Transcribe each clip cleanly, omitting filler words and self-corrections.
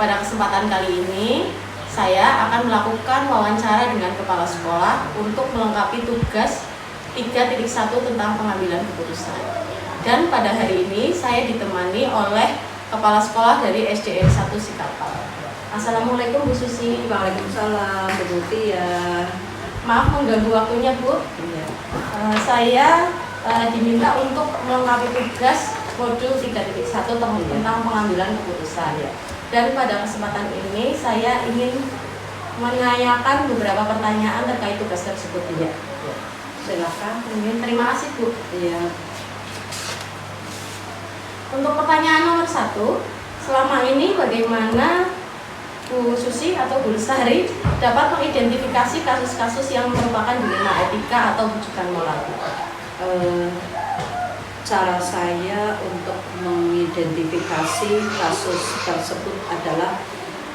Pada kesempatan kali ini, saya akan melakukan wawancara dengan kepala sekolah untuk melengkapi tugas 3.1 tentang pengambilan keputusan. Dan pada hari ini, saya ditemani oleh kepala sekolah dari SDN 1 Sikapal. Assalamualaikum Bu Susi. Waalaikumsalam, Bu Mutia. Maaf mengganggu waktunya Bu. Iya. Saya diminta untuk melengkapi tugas modul 3.1 tentang pengambilan keputusan. Iya. Dan pada kesempatan ini saya ingin menanyakan beberapa pertanyaan terkait tugas tersebut. Iya. Silakan. Terima kasih Bu. Iya. Untuk pertanyaan nomor 1, selama ini bagaimana Bu Susi atau Bu Lestari dapat mengidentifikasi kasus-kasus yang merupakan dilema etika atau rujukan moral? Cara saya untuk mengidentifikasi kasus tersebut adalah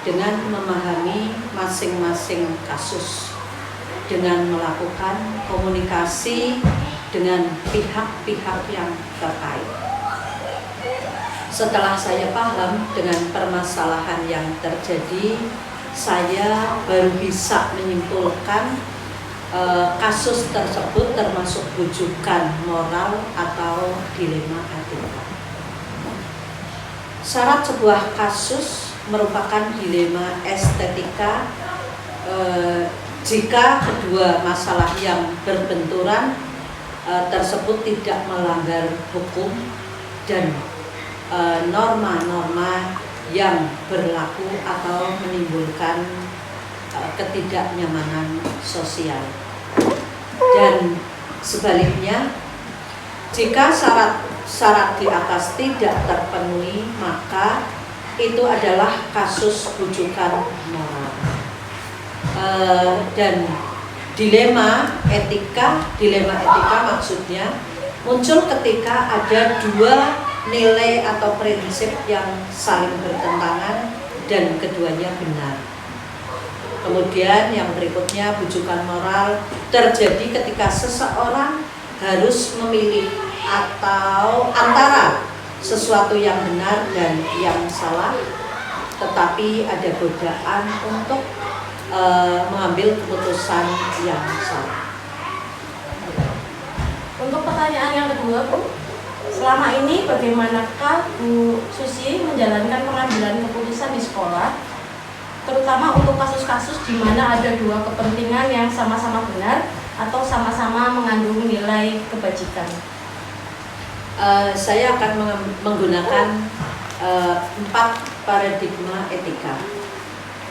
dengan memahami masing-masing kasus, dengan melakukan komunikasi dengan pihak-pihak yang terkait. Setelah saya paham dengan permasalahan yang terjadi, saya baru bisa menyimpulkan kasus tersebut termasuk rujukan moral atau dilema etika. Syarat sebuah kasus merupakan dilema estetika jika kedua masalah yang berbenturan tersebut tidak melanggar hukum dan norma-norma yang berlaku atau menimbulkan ketidaknyamanan sosial. Dan sebaliknya, jika syarat di atas tidak terpenuhi, maka itu adalah kasus rujukan moral. Dan dilema etika maksudnya muncul ketika ada dua nilai atau prinsip yang saling bertentangan dan keduanya benar. Kemudian yang berikutnya, rujukan moral terjadi ketika seseorang harus memilih atau antara sesuatu yang benar dan yang salah, tetapi ada godaan untuk mengambil keputusan yang salah. Untuk pertanyaan yang kedua Bu, selama ini bagaimanakah Bu Susi menjalankan pengambilan keputusan di sekolah, terutama untuk kasus-kasus di mana ada dua kepentingan yang sama-sama benar atau sama-sama mengandung nilai kebajikan? Saya akan menggunakan 4 paradigma etika,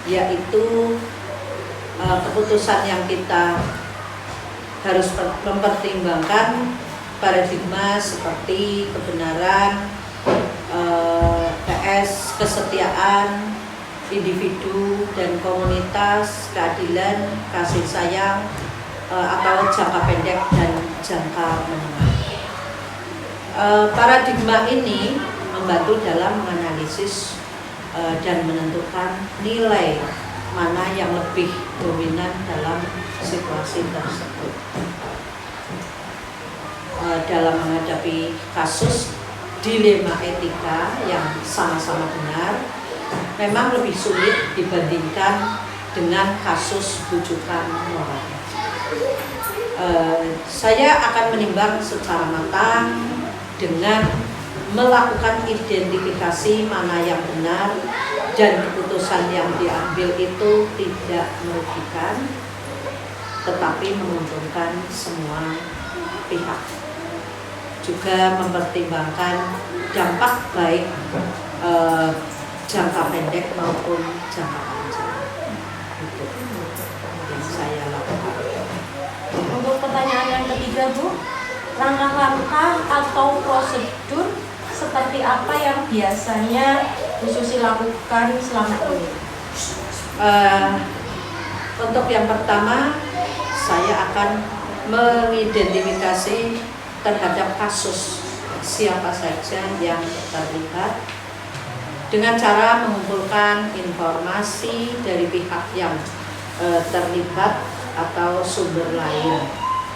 yaitu keputusan yang kita harus mempertimbangkan paradigma seperti kebenaran, PS, kesetiaan individu dan komunitas, keadilan, kasih sayang, atau jangka pendek dan jangka menengah. Paradigma ini membantu dalam menganalisis dan menentukan nilai mana yang lebih dominan dalam situasi tersebut. Dalam menghadapi kasus dilema etika yang sama-sama benar, memang lebih sulit dibandingkan dengan kasus rujukan moral. Saya akan menimbang secara matang dengan melakukan identifikasi mana yang benar dan keputusan yang diambil itu tidak merugikan, tetapi menguntungkan semua pihak. Juga mempertimbangkan dampak baik jangka pendek maupun jangka panjang. Itu yang saya lakukan. Untuk pertanyaan yang ketiga Bu, langkah-langkah atau prosedur seperti apa yang biasanya Bu Susi lakukan selama ini? Untuk yang pertama, saya akan mengidentifikasi terhadap kasus siapa saja yang terlibat dengan cara mengumpulkan informasi dari pihak yang terlibat atau sumber lain.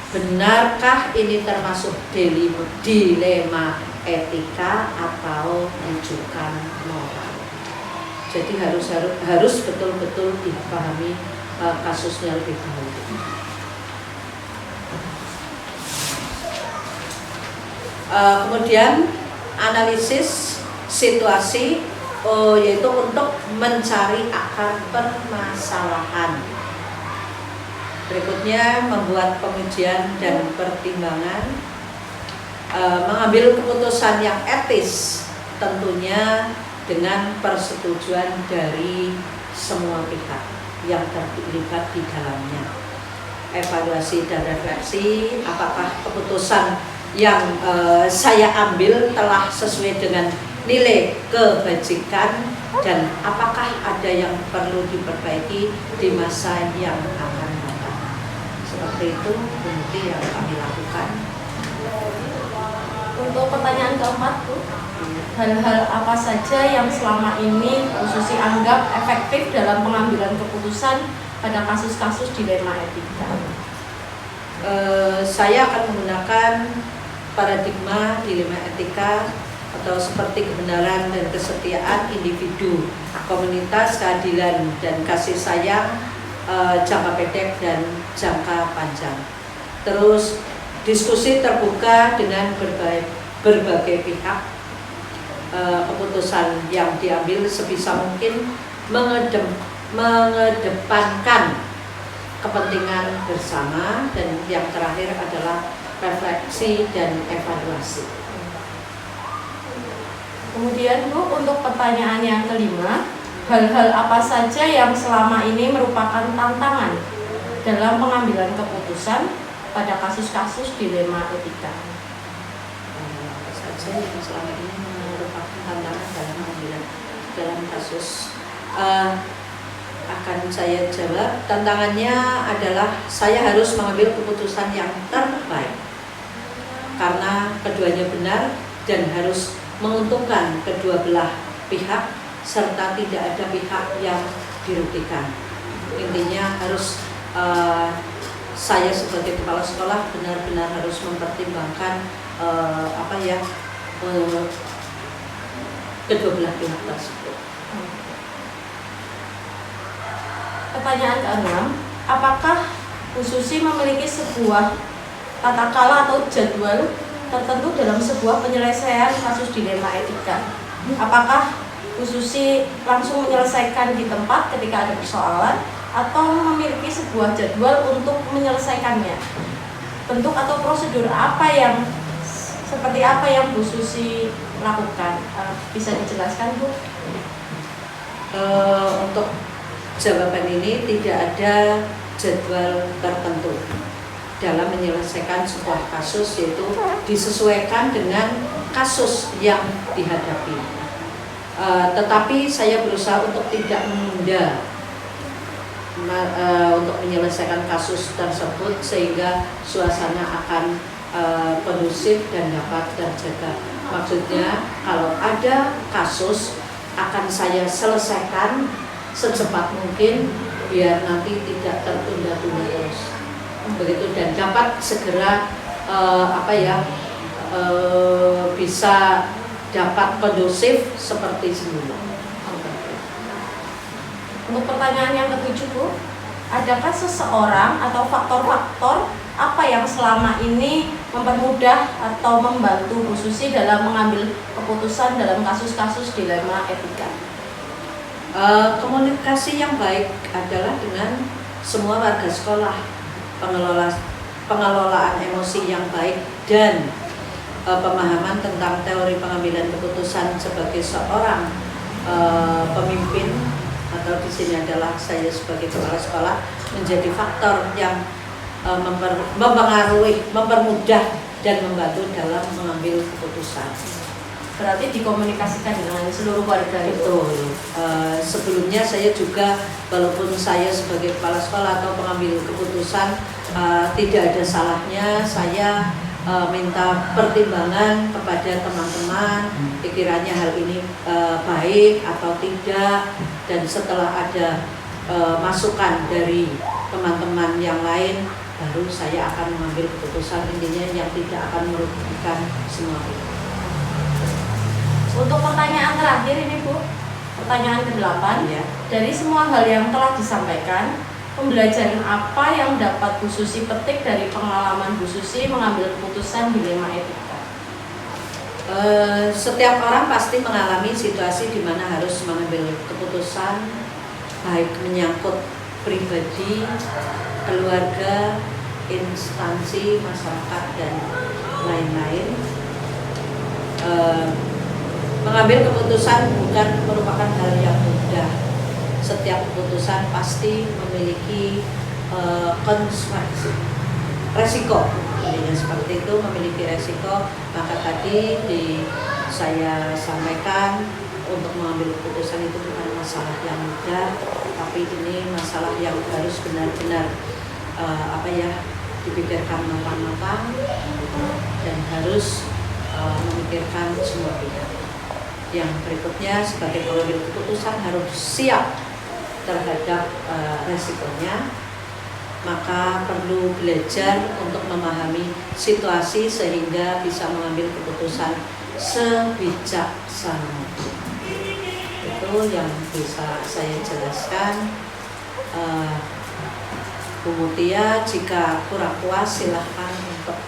Benarkah ini termasuk dilema etika atau rujukan moral? Jadi harus betul-betul dipahami kasusnya lebih dahulu. Kemudian analisis situasi, yaitu untuk mencari akar permasalahan. Berikutnya membuat pengujian dan pertimbangan, mengambil keputusan yang etis, tentunya dengan persetujuan dari semua pihak yang terlibat di dalamnya. Evaluasi dan refleksi, apakah keputusan yang saya ambil telah sesuai dengan nilai kebajikan dan apakah ada yang perlu diperbaiki di masa yang akan datang. Seperti itu bukti yang kami lakukan. Untuk pertanyaan keempat, Bu, hal-hal apa saja yang selama ini Bu Susi anggap efektif dalam pengambilan keputusan pada kasus-kasus dilema etika? Saya akan menggunakan paradigma dilema etika atau seperti kebenaran dan kesetiaan individu, komunitas, keadilan dan kasih sayang, jangka pendek dan jangka panjang. Terus diskusi terbuka dengan berbagai pihak, keputusan yang diambil sebisa mungkin mengedepankan kepentingan bersama, dan yang terakhir adalah refleksi dan evaluasi. Kemudian Bu, untuk pertanyaan yang kelima, hal-hal apa saja yang selama ini merupakan tantangan dalam pengambilan keputusan pada kasus-kasus dilema etika? Apa saja yang selama ini merupakan tantangan dalam pengambilan dalam kasus, akan saya jawab. Tantangannya adalah saya harus mengambil keputusan yang terbaik karena keduanya benar dan harus menguntungkan kedua belah pihak serta tidak ada pihak yang dirugikan. Intinya harus saya sebagai kepala sekolah benar-benar harus mempertimbangkan kedua belah pihak tersebut. Pertanyaan keenam, apakah Bu Susi memiliki sebuah tata cara atau jadwal tertentu dalam sebuah penyelesaian kasus dilema etika? Apakah Bu Susi langsung menyelesaikan di tempat ketika ada persoalan atau memiliki sebuah jadwal untuk menyelesaikannya? Bentuk atau prosedur seperti apa yang Bu Susi lakukan? Bisa dijelaskan, Bu? Untuk jawaban ini tidak ada jadwal tertentu dalam menyelesaikan sebuah kasus, yaitu disesuaikan dengan kasus yang dihadapi. Tetapi saya berusaha untuk tidak menunda untuk menyelesaikan kasus tersebut sehingga suasana akan kondusif dan dapat terjaga. Maksudnya kalau ada kasus akan saya selesaikan secepat mungkin biar nanti tidak tertunda-tunda terus. Begitu, dan dapat segera bisa dapat kondusif seperti semula. Untuk pertanyaan yang ketujuh, Bu, adakah seseorang atau faktor-faktor apa yang selama ini mempermudah atau membantu Bu Susi dalam mengambil keputusan dalam kasus-kasus dilema etika? Komunikasi yang baik adalah dengan semua warga sekolah, pengelolaan emosi yang baik, dan pemahaman tentang teori pengambilan keputusan sebagai seorang pemimpin, atau di sini adalah saya sebagai kepala sekolah, menjadi faktor yang mempermudah dan membantu dalam mengambil keputusan. Berarti dikomunikasikan dengan seluruh warga itu. Sebelumnya saya juga, walaupun saya sebagai kepala sekolah atau pengambil keputusan, tidak ada salahnya saya minta pertimbangan kepada teman-teman, pikirannya hal ini baik atau tidak, dan setelah ada masukan dari teman-teman yang lain, baru saya akan mengambil keputusan, intinya yang tidak akan merugikan semua pihak. Untuk pertanyaan terakhir ini, Bu, Pertanyaan ke-8, Ya. dari semua hal yang telah disampaikan, pembelajaran apa yang dapat Bu Susi petik dari pengalaman Bu Susi mengambil keputusan dilema etika? Setiap orang pasti mengalami situasi di mana harus mengambil keputusan, baik menyangkut pribadi, keluarga, instansi, masyarakat, dan lain-lain. Mengambil keputusan bukan merupakan hal yang mudah. Setiap keputusan pasti memiliki konsekuensi, resiko. Intinya seperti itu, memiliki resiko. Maka tadi saya sampaikan untuk mengambil keputusan itu bukan masalah yang mudah, tapi ini masalah yang harus benar-benar dipikirkan matang-matang dan harus memikirkan semua pihak. Yang berikutnya, sebagai pengambil keputusan harus siap terhadap resikonya, maka perlu belajar untuk memahami situasi sehingga bisa mengambil keputusan sebijaksana mungkin. Itu yang bisa saya jelaskan. Bu Mutia, jika kurang puas silahkan untuk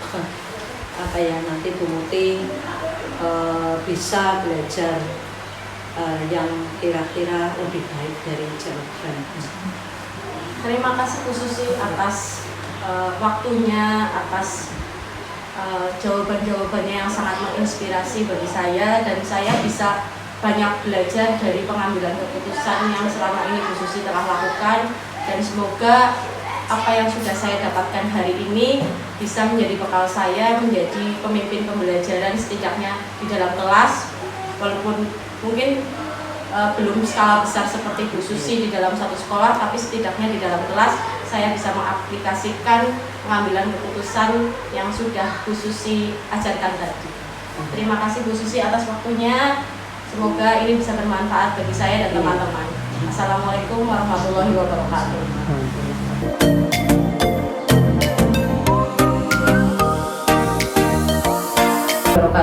nanti Bu Muti bisa belajar yang kira-kira lebih baik dari jawaban. Terima kasih Bu Susi atas waktunya, atas jawaban-jawabannya yang sangat menginspirasi bagi saya, dan saya bisa banyak belajar dari pengambilan keputusan yang selama ini Bu Susi telah lakukan, dan semoga apa yang sudah saya dapatkan hari ini bisa menjadi bekal saya menjadi pemimpin pembelajaran setidaknya di dalam kelas, walaupun mungkin belum skala besar seperti Bu Susi di dalam satu sekolah, tapi setidaknya di dalam kelas saya bisa mengaplikasikan pengambilan keputusan yang sudah Bu Susi ajarkan tadi. Terima kasih Bu Susi atas waktunya. Semoga ini bisa bermanfaat bagi saya dan teman-teman. Assalamualaikum warahmatullahi wabarakatuh.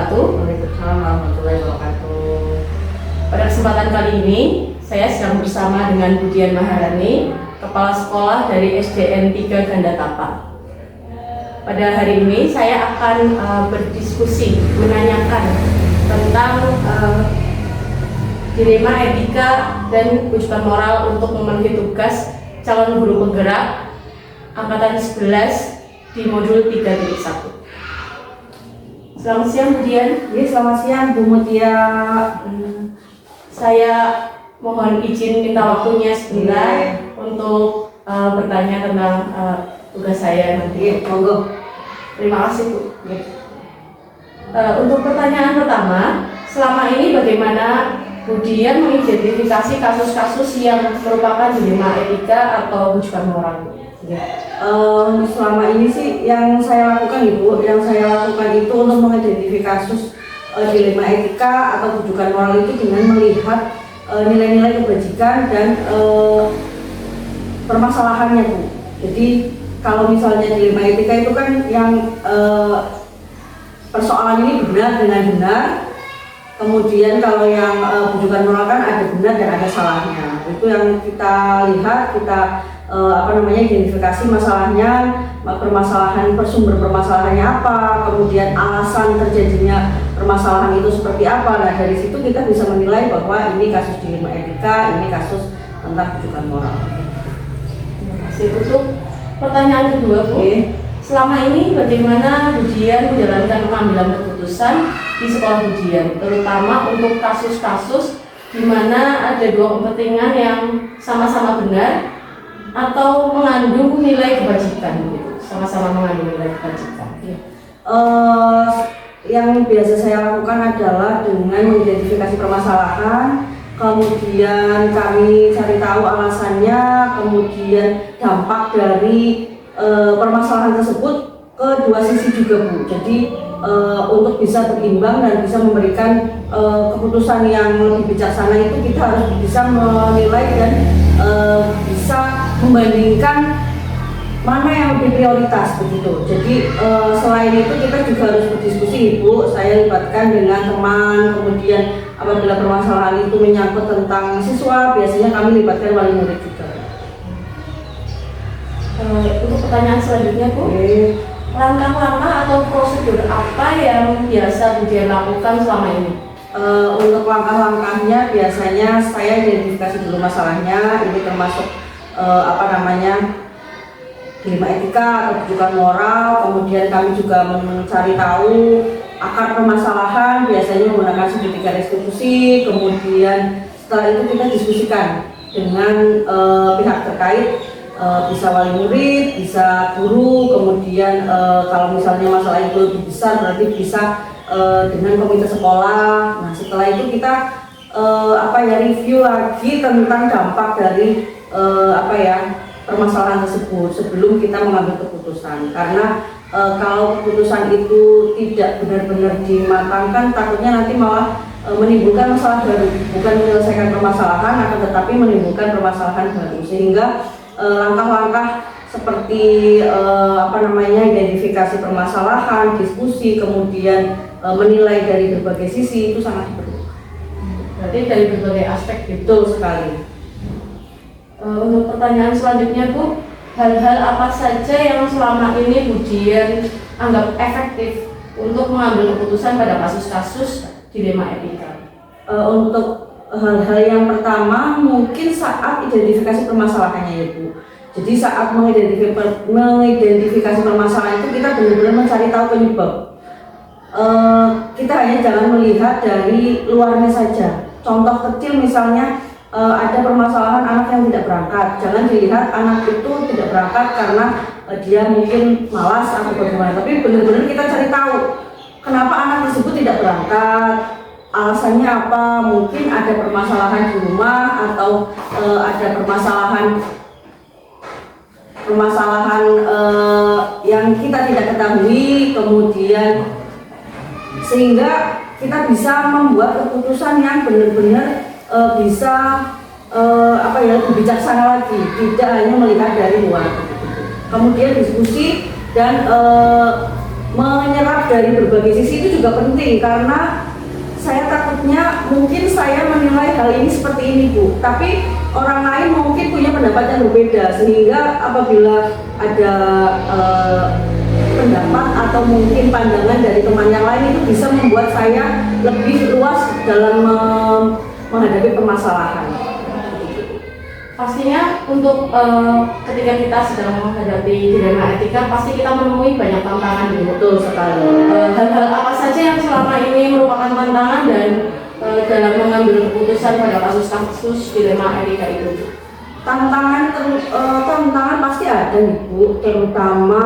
Waalaikumsalam warahmatullahi wabarakatuh. Pada kesempatan kali ini, saya sedang bersama dengan Bu Dian Maharani, Kepala Sekolah dari SDN 3 Gandatapa. Pada hari ini saya akan berdiskusi, menanyakan tentang dilema etika dan kewajiban moral untuk memenuhi tugas calon guru penggerak angkatan 11 di modul 3.1. Selamat siang Bu Dian. Ya, selamat siang Bu Mutia. Saya mohon izin minta waktunya sebentar untuk bertanya tentang tugas saya nanti. Monggo. Terima kasih Bu. Untuk pertanyaan pertama, selama ini bagaimana Bu Dian mengidentifikasi kasus-kasus yang merupakan dilema etika atau kewajiban moral? Selama ini sih yang saya lakukan itu untuk mengidentifikasi kasus dilema etika atau kewajiban moral itu dengan melihat nilai-nilai kebajikan dan permasalahannya Bu. Jadi kalau misalnya dilema etika itu kan yang persoalan ini benar dengan benar. Kemudian kalau yang kewajiban moral kan ada benar dan ada salahnya. Itu yang kita lihat, kita identifikasi masalahnya, permasalahan, sumber permasalahannya apa, kemudian alasan terjadinya permasalahan itu seperti apa. Nah dari situ kita bisa menilai bahwa ini kasus dilema etika, ini kasus tentang kewajiban moral. Terima kasih. Untuk pertanyaan kedua Bu, selama ini bagaimana Bu Dian menjalankan pengambilan keputusan di sekolah Bu Dian, terutama untuk kasus-kasus di mana ada dua kepentingan yang sama-sama benar atau mengandung nilai kebajikan, gitu. Sama-sama mengandung nilai kebajikan. Yang biasa saya lakukan adalah dengan mengidentifikasi permasalahan, kemudian kami cari tahu alasannya, kemudian dampak dari permasalahan tersebut ke dua sisi juga Bu. Jadi untuk bisa berimbang dan bisa memberikan keputusan yang lebih bijaksana itu kita harus bisa menilai dan bisa membandingkan mana yang lebih prioritas begitu. Jadi selain itu kita juga harus berdiskusi Bu. Saya libatkan dengan teman, kemudian apabila permasalahan itu menyangkut tentang siswa, biasanya kami libatkan wali murid juga. Untuk pertanyaan selanjutnya Bu, langkah-langkah atau prosedur apa yang biasa Bu Dian lakukan selama ini? Untuk langkah-langkahnya biasanya saya identifikasi dulu masalahnya, ini termasuk dilema etika atau rujukan moral, kemudian kami juga mencari tahu akar permasalahan, biasanya menggunakan segitiga restitusi, kemudian setelah itu kita diskusikan dengan pihak terkait, bisa wali murid, bisa guru, kemudian kalau misalnya masalah itu lebih besar berarti bisa dengan komite sekolah. Nah setelah itu kita review lagi tentang dampak dari permasalahan tersebut sebelum kita mengambil keputusan, karena kalau keputusan itu tidak benar-benar dimatangkan takutnya nanti malah menimbulkan masalah baru, bukan menyelesaikan permasalahan akan tetapi menimbulkan permasalahan baru, sehingga langkah-langkah seperti identifikasi permasalahan, diskusi, kemudian menilai dari berbagai sisi itu sangat diperlukan. Berarti dari berbagai aspek gitu. Betul sekali. Untuk pertanyaan selanjutnya Bu, hal-hal apa saja yang selama ini Bu Dian anggap efektif untuk mengambil keputusan pada kasus-kasus dilema etika? Untuk hal-hal yang pertama mungkin saat identifikasi permasalahannya ya Bu. Jadi saat mengidentifikasi permasalahan itu kita benar-benar mencari tahu penyebab. Kita hanya jangan melihat dari luarnya saja. Contoh kecil misalnya ada permasalahan anak yang tidak berangkat, jangan dilihat anak itu tidak berangkat karena dia mungkin malas atau bagaimana, tapi benar-benar kita cari tahu kenapa anak tersebut tidak berangkat, alasannya apa, mungkin ada permasalahan di rumah atau ada permasalahan yang kita tidak ketahui, kemudian sehingga kita bisa membuat keputusan yang benar-benar bisa lebih bijaksana lagi, tidak hanya melihat dari luar. Kemudian diskusi dan menyerap dari berbagai sisi itu juga penting, karena saya takutnya mungkin saya menilai hal ini seperti ini Bu, tapi orang lain mungkin punya pendapat yang berbeda, sehingga apabila ada pendapat atau mungkin pandangan dari teman yang lain itu bisa membuat saya lebih luas dalam menghadapi permasalahan. Pastinya untuk ketika kita sedang menghadapi dilema etika, pasti kita menemui banyak tantangan. Betul sekali. Hal-hal apa saja yang selama ini merupakan tantangan dan dalam mengambil keputusan pada kasus-kasus dilema etika itu? Tantangan pasti ada nih Bu, terutama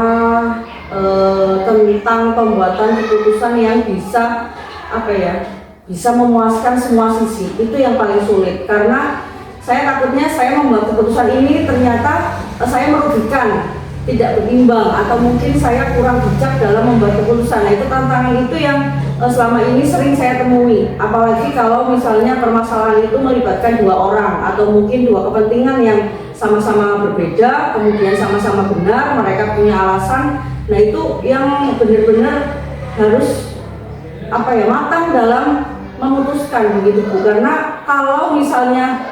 tentang pembuatan keputusan yang bisa bisa memuaskan semua sisi. Itu yang paling sulit, karena saya takutnya saya membuat keputusan ini ternyata saya merugikan, tidak berimbang, atau mungkin saya kurang bijak dalam membuat keputusan. Nah itu tantangan itu yang selama ini sering saya temui, apalagi kalau misalnya permasalahan itu melibatkan dua orang atau mungkin dua kepentingan yang sama-sama berbeda, kemudian sama-sama benar, mereka punya alasan. Nah itu yang benar-benar harus matang dalam memutuskan begitu Bu, karena kalau misalnya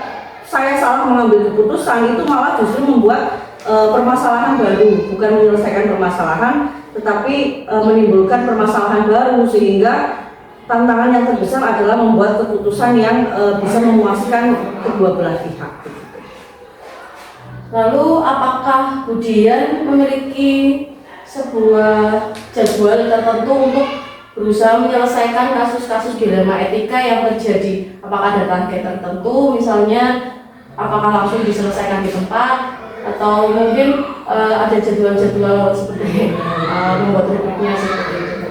saya salah mengambil keputusan itu malah justru membuat permasalahan baru, bukan menyelesaikan permasalahan tetapi menimbulkan permasalahan baru, sehingga tantangan yang terbesar adalah membuat keputusan yang bisa memuaskan kedua belah pihak. Lalu apakah Bu Dian memiliki sebuah jadwal tertentu untuk berusaha menyelesaikan kasus-kasus dilema etika yang terjadi? Apakah ada target tertentu, misalnya apakah langsung diselesaikan di tempat, atau mungkin ada jadwal-jadwal seperti membuat rubriknya seperti itu?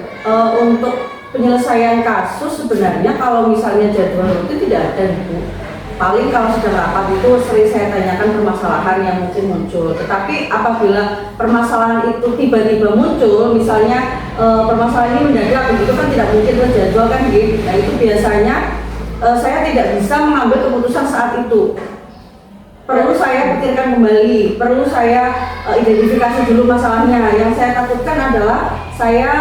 Untuk penyelesaian kasus sebenarnya kalau misalnya jadwal itu tidak ada Bu. Paling kalau sudah rapat itu sering saya tanyakan permasalahan yang mungkin muncul. Tetapi apabila permasalahan itu tiba-tiba muncul, misalnya permasalahan ini mendadak, begitu kan tidak mungkin terjadwal kan gitu. Nah itu biasanya saya tidak bisa mengambil keputusan saat itu. Perlu saya pikirkan kembali, perlu saya identifikasi dulu masalahnya. Yang saya takutkan adalah saya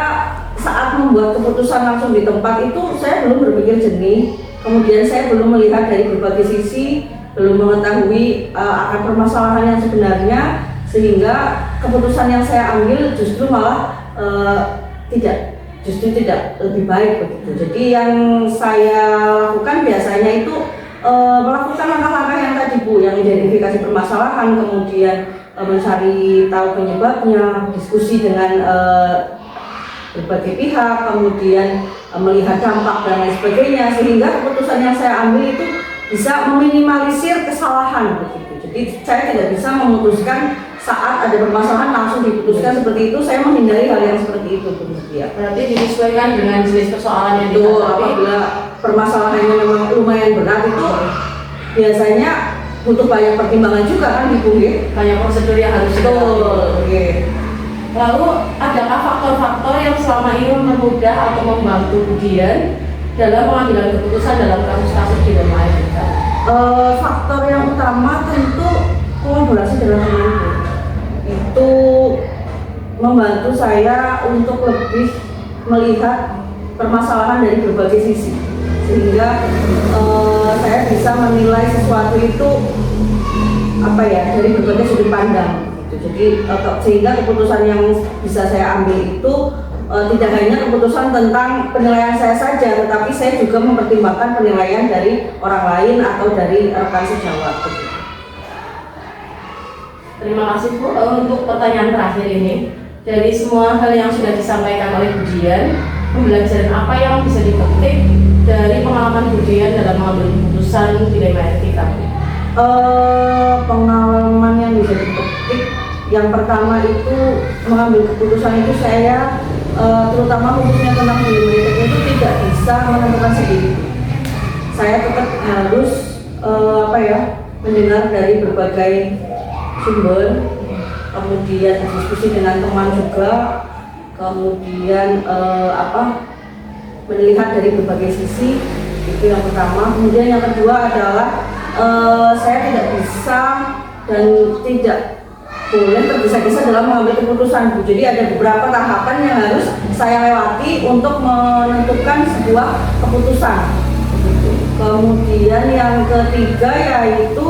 saat membuat keputusan langsung di tempat itu saya belum berpikir jernih. kemudian saya belum melihat dari berbagai sisi, belum mengetahui akan permasalahan yang sebenarnya, sehingga keputusan yang saya ambil justru malah tidak lebih baik begitu. Jadi yang saya lakukan biasanya itu melakukan langkah-langkah yang tadi Bu, yang identifikasi permasalahan, kemudian mencari tahu penyebabnya, diskusi dengan berbagai pihak, kemudian melihat dampak dan lain sebagainya, sehingga keputusan yang saya ambil itu bisa meminimalisir kesalahan begitu. Jadi saya tidak bisa memutuskan saat ada permasalahan langsung diputuskan seperti itu. Saya menghindari hal yang seperti itu Bu. Ya. Berarti disesuaikan dengan jenis persoalan yang Itu dihadapi. apabila permasalahannya memang lumayan berat itu biasanya butuh banyak pertimbangan juga kan Ibu ya. Banyak prosedur yang harus Betul. dilalui. Lalu adakah faktor-faktor yang selama ini mempermudah atau membantu Budian dalam pengambilan keputusan dalam kasus-kasus di rumah kita? Faktor yang utama tentu kolaborasi dengan teman itu membantu saya untuk lebih melihat permasalahan dari berbagai sisi, sehingga saya bisa menilai sesuatu itu dari berbagai sudut pandang. Jadi sehingga keputusan yang bisa saya ambil itu tidak hanya keputusan tentang penilaian saya saja, tetapi saya juga mempertimbangkan penilaian dari orang lain atau dari rekan sejawat. Terima kasih Bu. Untuk pertanyaan terakhir ini, dari semua hal yang sudah disampaikan oleh Budian, pembelajaran apa yang bisa dipetik dari pengalaman Budian dalam mengambil keputusan dilema etika? Pengalaman yang bisa dipetik, yang pertama itu mengambil keputusan itu saya terutama khususnya tentang dilema etika itu tidak bisa menentukan sendiri. Saya tetap harus mendengar dari berbagai sumber, kemudian diskusi dengan teman juga, kemudian melihat dari berbagai sisi, itu yang pertama. Kemudian yang kedua adalah saya tidak bisa dan tidak boleh tergesa-gesa dalam mengambil keputusan Bu. Jadi ada beberapa tahapan yang harus saya lewati untuk menentukan sebuah keputusan. Kemudian yang ketiga yaitu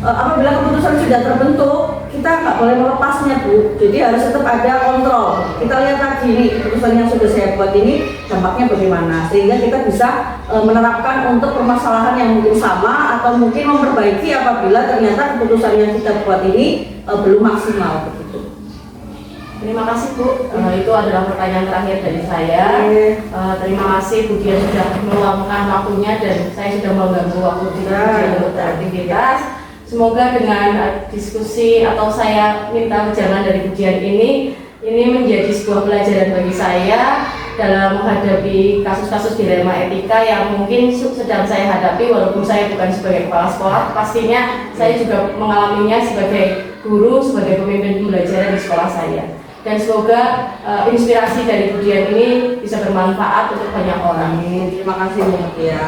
apabila keputusan sudah terbentuk, kita nggak boleh melepasnya Bu. Jadi harus tetap ada kontrol. Kita lihat lagi nih keputusan yang sudah saya buat ini dampaknya bagaimana, sehingga kita bisa menerapkan untuk permasalahan yang mungkin sama atau mungkin memperbaiki apabila ternyata keputusan yang kita buat ini belum maksimal begitu. Terima kasih Bu. Itu adalah pertanyaan terakhir dari saya. Terima kasih Budian sudah meluangkan waktunya dan saya sudah mengganggu waktu Budian untuk beraktivitas. Semoga dengan diskusi atau saya minta jangan dari Budian ini menjadi sebuah pelajaran bagi saya dalam menghadapi kasus-kasus dilema etika yang mungkin sedang saya hadapi, walaupun saya bukan sebagai kepala sekolah. Pastinya saya juga mengalaminya sebagai guru, sebagai pemimpin pembelajaran di sekolah saya. Dan semoga inspirasi dari Budian ini bisa bermanfaat untuk banyak orang. Terima kasih Bu. Ya.